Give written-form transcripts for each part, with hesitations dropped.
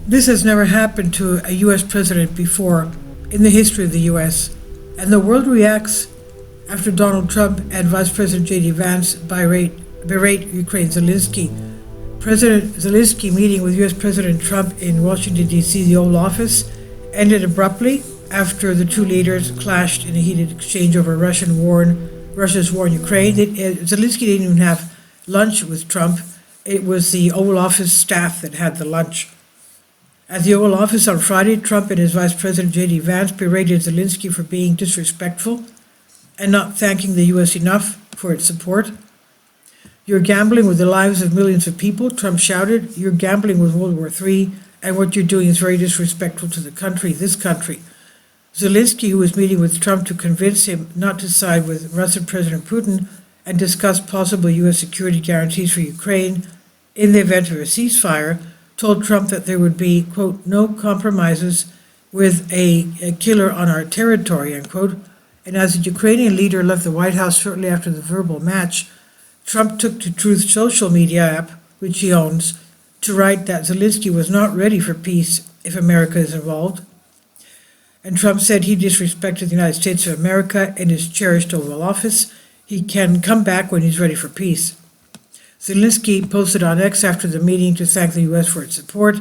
This has never happened to a US president before in the history of the US, and the world reacts after Donald Trump and Vice President J.D. Vance berate Ukraine Zelensky. President Zelensky meeting with US President Trump in Washington, D.C., the Oval Office, ended abruptly after the two leaders clashed in a heated exchange over Russia's war in Ukraine. Zelensky didn't even have lunch with Trump. It was the Oval Office staff that had the lunch. At the Oval Office on Friday, Trump and his Vice President J.D. Vance berated Zelensky for being disrespectful and not thanking the U.S. enough for its support. "You're gambling with the lives of millions of people," Trump shouted. "You're gambling with World War III, and what you're doing is very disrespectful to the country, this country." Zelensky, who was meeting with Trump to convince him not to side with Russian President Putin and discuss possible U.S. security guarantees for Ukraine in the event of a ceasefire, told Trump that there would be, quote, "no compromises with a killer on our territory," unquote. And as the Ukrainian leader left the White House shortly after the verbal match, Trump took to Truth social media app, which he owns, to write that Zelensky was not ready for peace if America is involved. And Trump said he disrespected the United States of America in his cherished Oval Office. He can come back when he's ready for peace. Zelensky posted on X after the meeting to thank the U.S. for its support.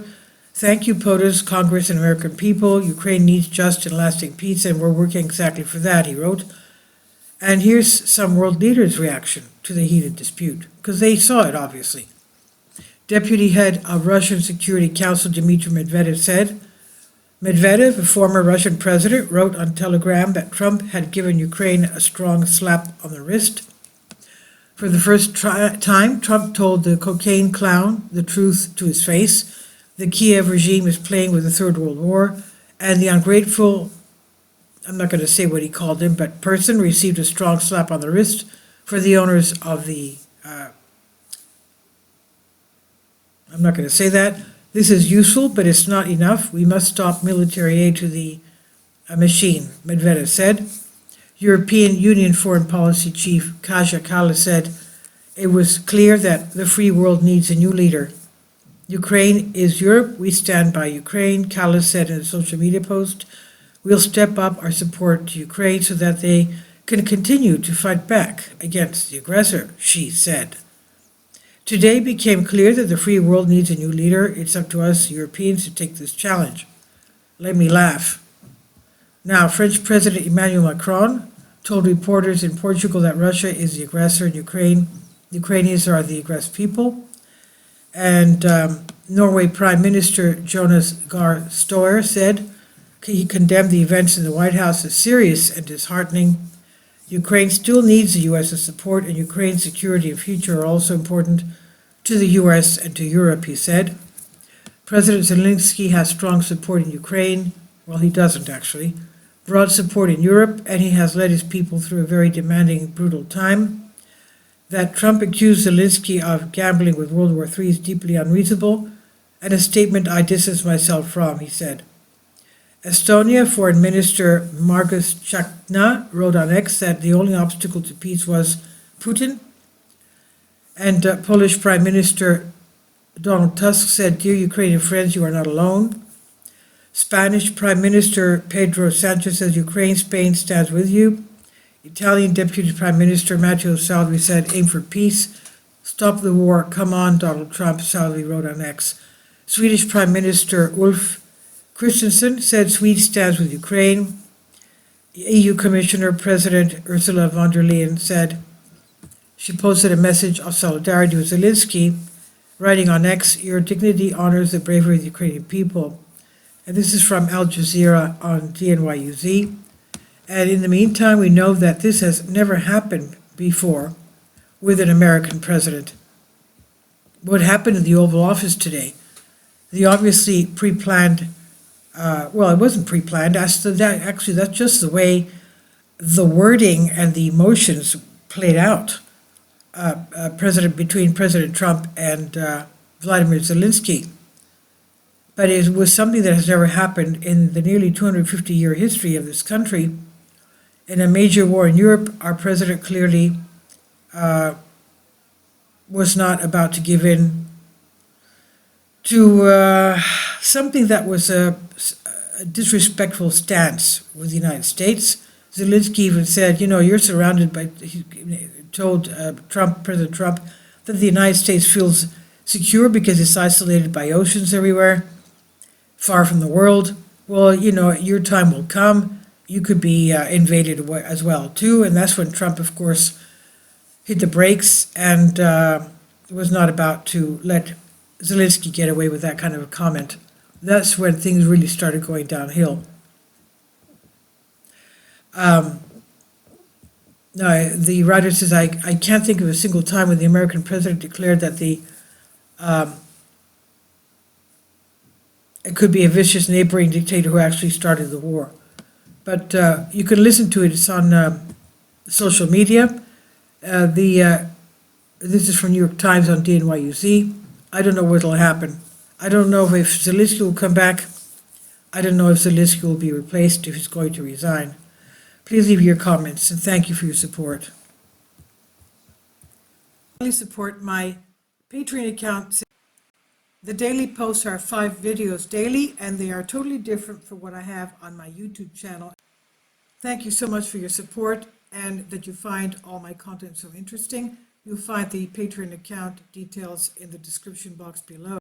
"Thank you, POTUS, Congress, and American people. Ukraine needs just and lasting peace, and we're working exactly for that," he wrote. And here's some world leaders' reaction to the heated dispute, because they saw it, obviously. Deputy head of Russian Security Council Dmitry Medvedev said, Medvedev, a former Russian president, wrote on Telegram that Trump had given Ukraine a strong slap on the wrist. For the first time, Trump told the cocaine clown the truth to his face. The Kiev regime is playing with the Third World War, and the ungrateful, I'm not going to say what he called him, but person received a strong slap on the wrist for the owners of the, I'm not going to say that. "This is useful, but it's not enough. We must stop military aid to the machine," Medvedev said. European Union Foreign Policy Chief Kaja Kallas said, "It was clear that the free world needs a new leader. Ukraine is Europe. We stand by Ukraine," Kallas said in a social media post. "We'll step up our support to Ukraine so that they can continue to fight back against the aggressor," she said. "Today became clear that the free world needs a new leader. It's up to us Europeans to take this challenge." Let me laugh. Now, French President Emmanuel Macron told reporters in Portugal that Russia is the aggressor and Ukrainians are the aggressed people. And Norway Prime Minister Jonas Gahr Støre said he condemned the events in the White House as serious and disheartening. Ukraine still needs the U.S.'s support, and Ukraine's security and future are also important to the U.S. and to Europe, he said. President Zelensky has strong support in Ukraine. Well, he doesn't actually. Broad support in Europe, and he has led his people through a very demanding, brutal time. That Trump accused Zelensky of gambling with World War III is deeply unreasonable, and a statement I distance myself from, he said. Estonia Foreign Minister Margus Chakna wrote on X that the only obstacle to peace was Putin. And Polish Prime Minister Donald Tusk said, "Dear Ukrainian friends, you are not alone." Spanish Prime Minister Pedro Sanchez says, Spain stands with you. Italian Deputy Prime Minister Matteo Salvi said, "Aim for peace. Stop the war. Come on, Donald Trump," Salvi wrote on X. Swedish Prime Minister Ulf Kristersson said Sweden stands with Ukraine. EU Commissioner President Ursula von der Leyen said she posted a message of solidarity with Zelensky, writing on X, "Your dignity honors the bravery of the Ukrainian people." And this is from Al Jazeera on DNYUZ. And in the meantime, we know that this has never happened before with an American president. What happened in the Oval Office today, the obviously pre-planned, well, it wasn't pre-planned, that's just the way the wording and the emotions played out between President Trump and Vladimir Zelensky. But it was something that has never happened in the nearly 250-year history of this country. In a major war in Europe, our president clearly was not about to give in to something that was a disrespectful stance with the United States. Zelensky even said, you're surrounded by, he told President Trump, that the United States feels secure because it's isolated by oceans everywhere, far from the world. Well, your time will come. You could be invaded as well, too. And that's when Trump, of course, hit the brakes and was not about to let Zelensky get away with that kind of a comment. That's when things really started going downhill. No, the writer says, I can't think of a single time when the American president declared that it could be a vicious neighboring dictator who actually started the war. But you can listen to it. It's on social media. This is from New York Times on DNYUZ. I don't know what will happen. I don't know if Zelensky will come back. I don't know if Zelensky will be replaced, if he's going to resign. Please leave your comments, and thank you for your support. Please support my Patreon account. The daily posts are 5 videos daily, and they are totally different from what I have on my YouTube channel. Thank you so much for your support, and that you find all my content so interesting. You'll find the Patreon account details in the description box below.